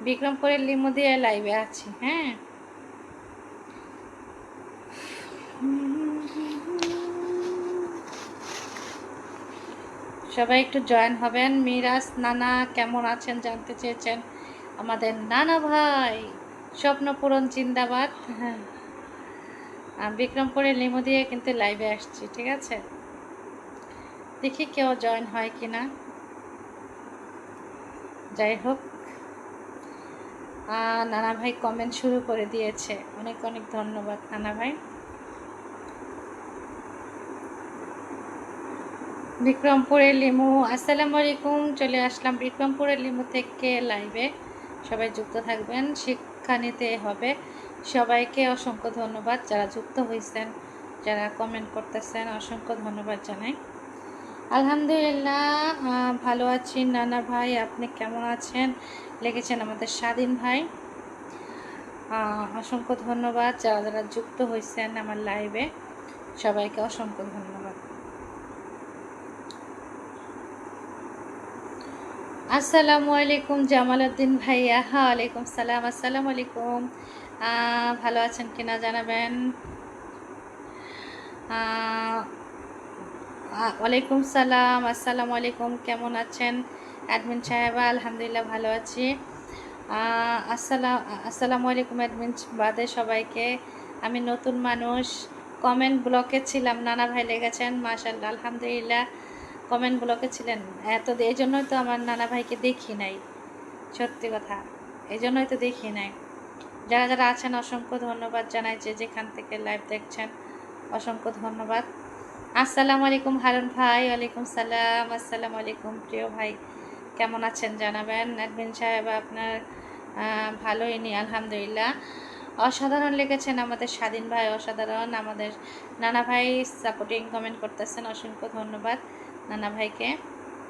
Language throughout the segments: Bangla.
বিক্রমপুরের লিমু দিয়ে লাইভে আছি। হ্যাঁ, সবাই একটু জয়েন হবেন। মিরাজ নানা কেমন আছেন জানতে চেয়েছেন। আমাদের নানা ভাই স্বপ্নপূরণ জিন্দাবাদ। হ্যাঁ, বিক্রমপুরের লিমু দিয়ে কিন্তু লাইভে আসছি, ঠিক আছে। দেখি কেউ জয়েন হয় কিনা। যাই হোক, নানা ভাই কমেন্ট শুরু করে দিয়েছে। অনেক অনেক ধন্যবাদ নানা ভাই। বিক্রমপুরের লিমু, আসসালামু আলাইকুম। চলে আসলাম বিক্রমপুরের লিমু থেকে লাইভে। সবাই যুক্ত থাকবেন, শিক্ষা নিতে হবে। সবাইকে অসংখ্য ধন্যবাদ যারা যুক্ত হয়েছেন, যারা কমেন্ট করতেছেন, অসংখ্য ধন্যবাদ জানাই। আলহামদুলিল্লাহ ভালো আছি নানা ভাই, আপনি কেমন আছেন লিখেছেন আমাদের স্বাধীন ভাই। অসংখ্য ধন্যবাদ যারা যারা যুক্ত হয়েছেন আমার লাইভে, সবাইকে অসংখ্য ধন্যবাদ। আসসালামু আলাইকুম জামালউদ্দিন ভাইয়া। ওয়ালাইকুম সালাম। আসসালামু আলাইকুম। ভালো আছেন কিনা জানাবেন। ওয়ালাইকুম সালাম। আসসালামু আলাইকুম, কেমন আছেন অ্যাডমিন সাহেবা? আলহামদুলিল্লাহ ভালো আছি। আসসালামু আলাইকুম অ্যাডমিন বাদে সবাইকে। আমি নতুন মানুষ, কমেন্ট ব্লকে ছিলাম। নানা ভাই লেগেছেন, মাশাআল্লাহ আলহামদুলিল্লাহ। কমেন্ট ব্লকে ছিলেন এই জন্যই তো আমার নানা ভাইকে দেখি নাই, সত্যি কথা, এই জন্যই তো দেখি নাই। যারা যারা আছেন অসংখ্য ধন্যবাদ জানাই, যে যেখান থেকে লাইভ দেখছেন অসংখ্য ধন্যবাদ। আসসালামু আলাইকুম হারুন ভাই। ওয়ালাইকুম সালাম। আসসালামু আলাইকুম প্রিয় ভাই, কেমন আছেন জানাবেন। অ্যাডমিন সাহেব আপনার ভালোই নি, আলহামদুলিল্লাহ। অসাধারণ লিখেছেন আমাদের স্বাধীন ভাই, অসাধারণ। আমাদের নানা ভাই সাপোর্টিং কমেন্ট করতেছেন, অসংখ্য ধন্যবাদ নানা ভাইকে,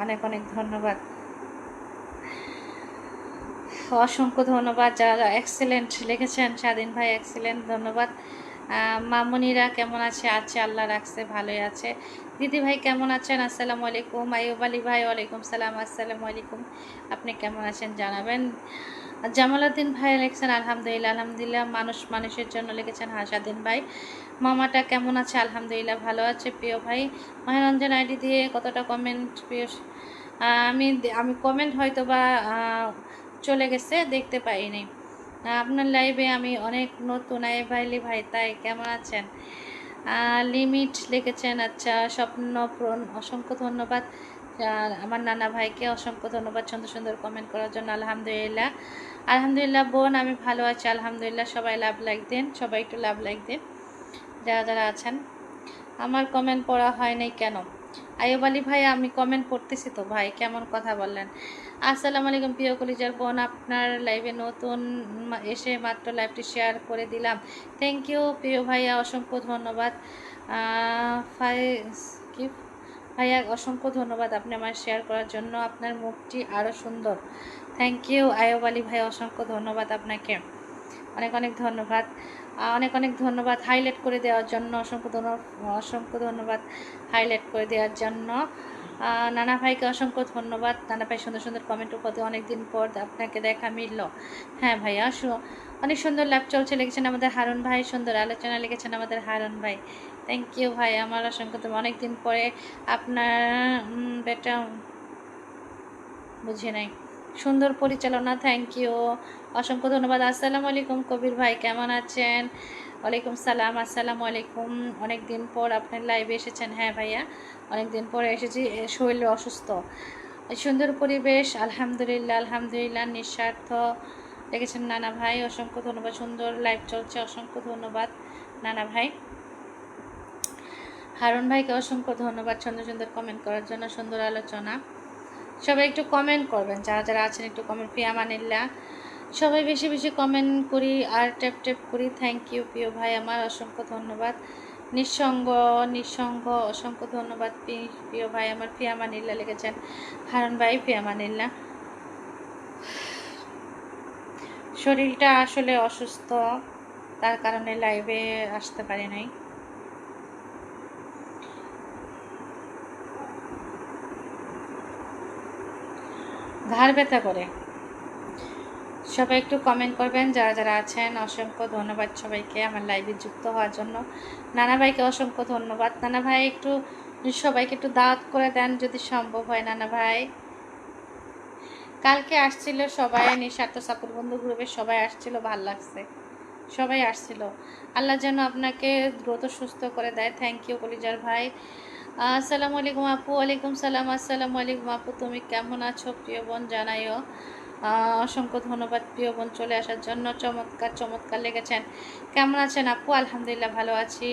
অনেক অনেক ধন্যবাদ, অসংখ্য ধন্যবাদ। যারা এক্সেলেন্ট লিখেছেন স্বাধীন ভাই, এক্সেলেন্ট, ধন্যবাদ। মামুনিরা কেমন আছে? আল্লাহ রাখছে, ভালোই আছে। দিদি ভাই কেমন আছেন? আসসালামু আলাইকুম। আইয়ুব আলী ভাই, ওয়ালাইকুম সালাম। আসসালামু আলাইকুম, আপনি কেমন আছেন জানাবেন। জামালউদ্দিন ভাই লিখেছেন আলহামদুলিল্লাহ। আলহামদুলিল্লাহ, মানুষ মানুষের জন্য লিখেছেন স্বাধীন ভাই। মামাটা কেমন আছে? আলহামদুলিল্লাহ ভালো আছে প্রিয় ভাই। মহারঞ্জন আইডি দিয়ে কতটা কমেন্ট প্রিয়। আমি কমেন্ট হয়তো বা চলে গেছে, দেখতে পাইনি। আপনার লাইভে আমি অনেক নতুন। ভাইলি ভাই, তাই কেমন আছেন? লিমিট লিখেছেন, আচ্ছা স্বপ্ন পূরণ, অসংখ্য ধন্যবাদ। আমার নানা ভাইকে অসংখ্য ধন্যবাদ সুন্দর সুন্দর কমেন্ট করার জন্য। আলহামদুলিল্লাহ, আলহামদুলিল্লাহ বোন, আমি ভালো আছি আলহামদুলিল্লাহ। সবাই লাভ লাইক দেন, সবাই একটু লাভ লাইক দেন যারা যারা আছেন। আমার কমেন্ট পড়া হয় নাই কেন? আইয়ুব আলী ভাই, আমি কমেন্ট পড়তেছি তো ভাই, কেমন কথা বললেন। আসসালামু আলাইকুম প্রিয় কলিজার বোন, আপনার লাইভে নতুন এসে মাত্র লাইভটি শেয়ার করে দিলাম। থ্যাংক ইউ প্রিয় ভাইয়া, অসংখ্য ধন্যবাদ। কি ভাইয়া, অসংখ্য ধন্যবাদ আপনি আমার শেয়ার করার জন্য। আপনার মুখটি আরও সুন্দর। থ্যাংক ইউ আইয়ুব আলী ভাই, অসংখ্য ধন্যবাদ আপনাকে, অনেক অনেক ধন্যবাদ। অনেক অনেক ধন্যবাদ হাইলাইট করে দেওয়ার জন্য, অসংখ্য ধন্যবাদ হাইলাইট করে দেওয়ার জন্য। নানা ভাইকে অসংখ্য ধন্যবাদ। নানা ভাই সুন্দর সুন্দর কমেন্ট উপরে, অনেক দিন পর আপনাকে দেখা মিলল। হ্যাঁ ভাইয়া, অনেক সুন্দর লাইভ চলছে লিখেছেন আমাদের হারুন ভাই, সুন্দর আলোচনা লিখেছেন আমাদের হারুন ভাই। থ্যাংক ইউ ভাই, আমার অসংখ্য অনেক দিন পরে আপনার বেটা বুঝে নাই, সুন্দর পরিচালনা, থ্যাংক ইউ, অসংখ্য ধন্যবাদ। আসসালামু আলাইকুম কবির ভাই, কেমন আছেন? ওয়ালাইকুম সালাম। আসসালামু আলাইকুম, অনেক দিন পর আপনার লাইভে এসেছেন। হ্যাঁ ভাইয়া, অনেক দিন পরে এসেছি, শরীর অসুস্থ। সুন্দর পরিবেশ, আলহামদুলিল্লাহ আলহামদুলিল্লাহ, নিঃস্বার্থ দেখেছেন নানা ভাই, অসংখ্য ধন্যবাদ। সুন্দর লাইভ চলছে, অসংখ্য ধন্যবাদ নানা ভাই। হারুন ভাইকে অসংখ্য ধন্যবাদ সুন্দর সুন্দর কমেন্ট করার জন্য, সুন্দর আলোচনা। সবাই একটু কমেন্ট করবেন, যারা যারা আছেন একটু কমেন্ট, ফিয়ামানিল্লাহ, সবাই বেশি বেশি কমেন্ট করি আর ট্যাপ ট্যাপ করি। থ্যাংক ইউ প্রিয় ভাই আমার, অসংখ্য ধন্যবাদ। নিঃসঙ্গ অসংখ্য ধন্যবাদ প্রিয় ভাই আমার। ফিয়ামানিল্লাহ লিখেছেন হারুন ভাই, ফিয়ামানিল্লাহ। শরীরটা আসলে অসুস্থ, তার কারণে লাইভে আসতে পারি নাই। ঘাড় ব্যথা করে, সবাই একটু কমেন্ট করবেন যারা যারা আছেন। অসংখ্য ধন্যবাদ সবাইকে আমার লাইভে যুক্ত হওয়ার জন্য। নানা ভাইকে অসংখ্য ধন্যবাদ। নানা ভাই একটু সবাইকে একটু দাওয়াত করে দেন যদি সম্ভব হয়। নানা ভাই কালকে আসছিল সবাই, নিঃস্বার্থ সাপোর্ট বন্ধু গ্রুপের সবাই আসছিল, ভাল লাগছে, সবাই আসছিল। আল্লাহ যেন আপনাকে দ্রুত সুস্থ করে দেয়। থ্যাংক ইউ কলিজার ভাই। আসসালামু আলাইকুম আপু। ওয়ালাইকুম সালাম। আসসালামু আলাইকুম আপু, তুমি কেমন আছো প্রিয় বোন জানাইও। অসংখ্য ধন্যবাদ প্রিয় বোন চলে আসার জন্য। চমৎকার চমৎকার লেগেছেন। কেমন আছেন আপু? আলহামদুলিল্লাহ ভালো আছি।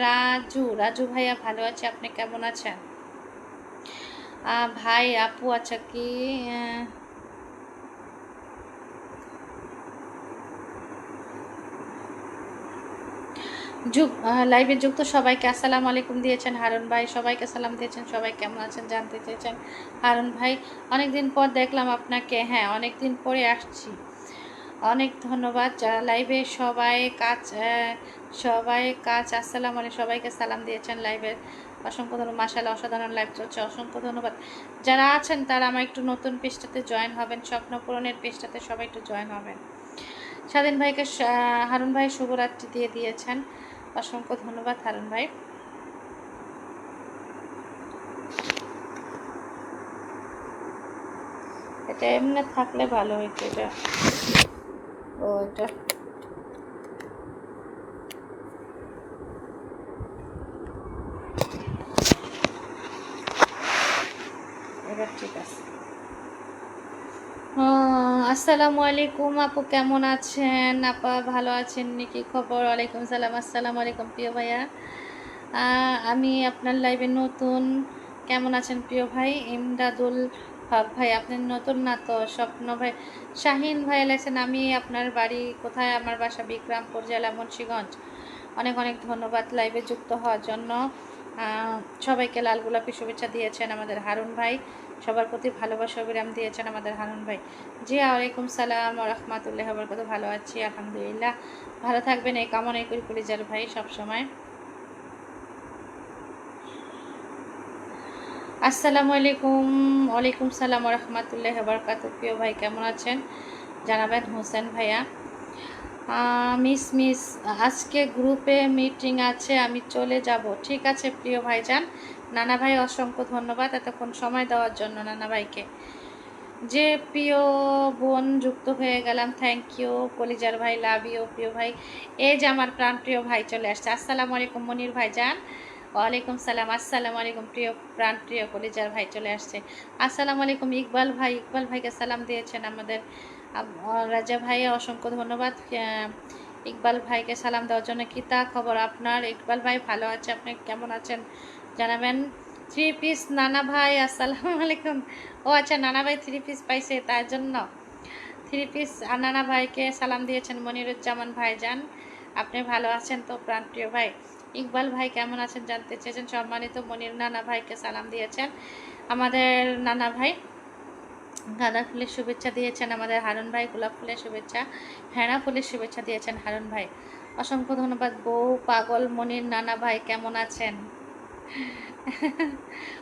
রাজু রাজু ভাইয়া ভালো আছি, আপনি কেমন আছেন? ভাই আপু আচ্ছা কি লাইভে যুক্ত সবাইকে আসসালামু আলাইকুম দিয়েছেন হারুন ভাই, সবাইকে সালাম দিয়েছেন। সবাই কেমন আছেন জানতে চেয়েছেন হারুন ভাই। অনেক দিন পর দেখলাম আপনাকে, হ্যাঁ অনেক দিন পরে আসছি। অনেক ধন্যবাদ যারা লাইভে সবাই কাজ আসসালামু আলাইকুম, সবাইকে সালাম দিয়েছেন লাইভে। অসংখ্য ধন্যবাদ, মাশাআল্লাহ অসাধারণ লাইভ চলছে, অসংখ্য ধন্যবাদ। যারা আছেন তারা আমার একটু নতুন পেজটাতে জয়েন হবেন, স্বপ্ন পূরণের পেজটাতে সবাই একটু জয়েন হবেন। স্বাধীন ভাইকে হারুন ভাই শুভরাত্রি দিয়ে দিয়েছেন, অসংখ্য ধন্যবাদ হারুন ভাই। এটা এমনি থাকলে ভালো হইতো। এটা এটা এবার ঠিক আছে। আসসালামু আলাইকুম আপু, কেমন আছেন? আপা ভালো আছেন নাকি? খবর? ওয়ালাইকুম সালাম। আসসালামু আলাইকুম প্রিয় ভাইয়া। আমি আপনার লাইভে নতুন। কেমন আছেন প্রিয় ভাই? ইমদাদুল হক ভাই, আপনি নতুন না তো? স্বপ্ন ভাই, শাহিন ভাই লেখছেন আমি আপনার বাড়ি কোথায়? আমার বাসা বিক্রমপুর জেলা মুন্সিগঞ্জ। অনেক অনেক ধন্যবাদ লাইভে যুক্ত হওয়ার জন্য। সবাইকে লাল গোলাপি শুভেচ্ছা দিয়েছেন আমাদের হারুন ভাই, সবার প্রতি ভালোবাসা অবিরাম দিয়েছেন আমাদের হারুন ভাই। জি ওয়ালাইকুম সালাম ও রহমাতুল্লাহ বরকাতুহু। ভালো আছি আলহামদুলিল্লাহ, ভালো থাকবেন এই কামনাই করি কলিজার ভাই সবসময়। আসসালামু আলাইকুম। ওয়ালাইকুম সালাম ও রহমাতুল্লাহ বরকাতুহু। প্রিয় ভাই কেমন আছেন জানাবেন। হোসেন ভাইয়া মিস আজকে গ্রুপে মিটিং আছে, আমি চলে যাব। ঠিক আছে প্রিয় ভাইজান। নানা ভাই অসংখ্য ধন্যবাদ এতক্ষণ সময় দেওয়ার জন্য নানা ভাইকে। যে প্রিয় বোন যুক্ত হয়ে গেলাম, থ্যাংক ইউ কলিজার ভাই, লাভ ইউ প্রিয় ভাই। এই যে আমার প্রাণ প্রিয় ভাই চলে আসছে। আসসালামু আলাইকুম মনির ভাইজান। ওয়ালাইকুম সালাম। আসসালামু আলাইকুম প্রিয় প্রাণ প্রিয় কলিজার ভাই চলে আসছে। আসসালামু আলাইকুম ইকবাল ভাই, ইকবাল ভাইকে সালাম দিয়েছেন আমাদের রাজা ভাই, অসংখ্য ধন্যবাদ ইকবাল ভাইকে সালাম দেওয়ার জন্য। কি তা খবর আপনার ইকবাল ভাই? ভালো আছে, আপনি কেমন আছেন জানাবেন। থ্রি পিস নানা ভাই আসসালামু আলাইকুম। ও আচ্ছা, নানা ভাই থ্রি পিস পাইছে তার জন্য থ্রি পিস নানা ভাইকে সালাম দিয়েছেন মনিরুজ্জামান ভাইজান। আপনি ভালো আছেন তো প্রাণপ্রিয় ভাই? ইকবাল ভাই কেমন আছেন জানতে চেয়েছেন। সম্মানিত মনির নানা ভাইকে সালাম দিয়েছেন আমাদের নানা ভাই। গাঁদা ফুলের শুভেচ্ছা দিয়েছেন আমাদের হারুন ভাই। গোলাপ ফুলের শুভেচ্ছা, হেনা ফুলের শুভেচ্ছা দিয়েছেন হারুন ভাই, অসংখ্য ধন্যবাদ। বউ পাগল মনির নানা ভাই কেমন আছেন?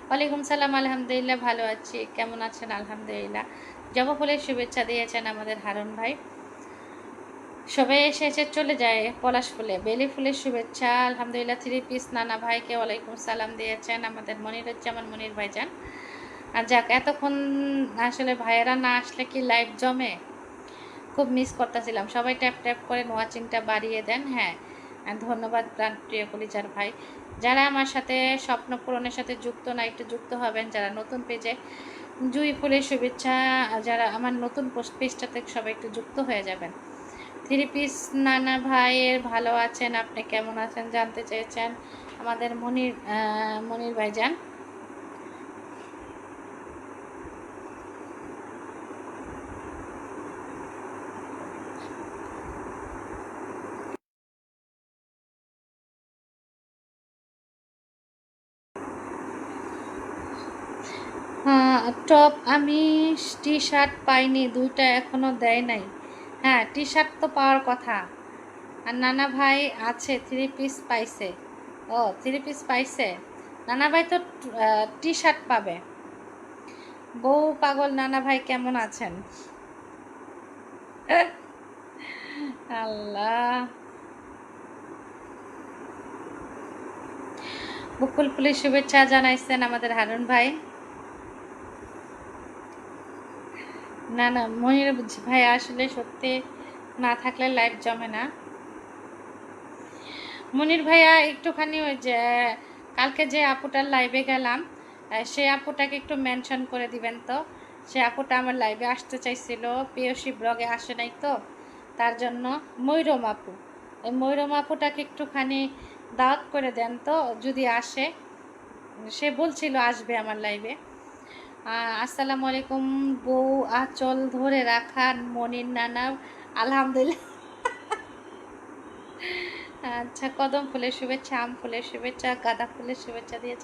ওয়ালাইকুম সালাম। আলহামদুলিল্লাহ ভালো আছি, কেমন আছেন? আলহামদুলিল্লাহ। জবা ফুলের শুভেচ্ছা দিয়েছেন আমাদের হারুন ভাই। সবাই এসে এসে চলে যায় পলাশ ফুলে। বেলি ফুলের শুভেচ্ছা আলহামদুলিল্লাহ। থ্রি পিস নানা ভাইকে ওয়ালাইকুম সালাম দিয়েছেন আমাদের মনিরুজ্জামান মনির ভাইজান। আর যাক, এতক্ষণ আসলে ভাইয়েরা না আসলে কি লাইভ জমে, খুব মিস করতেছিলাম। সবাই ট্যাপ ট্যাপ করেন, ওয়াচিংটা বাড়িয়ে দেন। হ্যাঁ ধন্যবাদ প্রাণ প্রিয় কলিজার ভাই। যারা আমার সাথে স্বপ্ন পূরণের সাথে যুক্ত না একটু যুক্ত হবেন, যারা নতুন পেজে জুই ফুলের শুভেচ্ছা, যারা আমার নতুন পেজটাতে সবাই একটু যুক্ত হয়ে যাবেন। থ্রি পিস নানা ভাইয়ের ভালো আছেন, আপনি কেমন আছেন জানতে চেয়েছেন আমাদের মনির ভাইজান। টপ আমি টি শার্ট পাইনি, দুইটা এখনও দেয় নাই। হ্যাঁ টি শার্ট তো পাওয়ার কথা। আর নানা ভাই আছে থ্রি পিস পাইছে। ও থ্রি পিস পাইছে, নানা ভাই তো টি শার্ট পাবে। বউ পাগল নানা ভাই কেমন আছেন? আল্লাহ। বকুল ফুলের শুভেচ্ছা জানাইছেন আমাদের হারুন ভাই। না না, মনির ভাই আসলে সত্যি না থাকলে লাইভ জমে না। মনির ভাইয়া একটুখানি ওই যে কালকে যে আপুটার লাইভে গেলাম, সেই আপুটাকে একটু মেনশন করে দিবেন তো। সে আপুটা আমার লাইভে আসতে চাইছিল, পিওসি ব্লগে আসে নাই তো, তার জন্য। ময়ূরম আপু, ওই ময়ূরম আপুটাকে একটুখানি দাওয়াত করে দেন তো যদি আসে। সে বলছিল আসবে আমার লাইভে। আসসালামু আলাইকুম। বউ আঁচল ধরে রাখা মনির নানা। আলহামদুলিল্লাহ। আচ্ছা, কদম ফুলের শুভেচ্ছা, আম ফুলের শুভেচ্ছা, গাঁদা ফুলের শুভেচ্ছা দিয়েছে।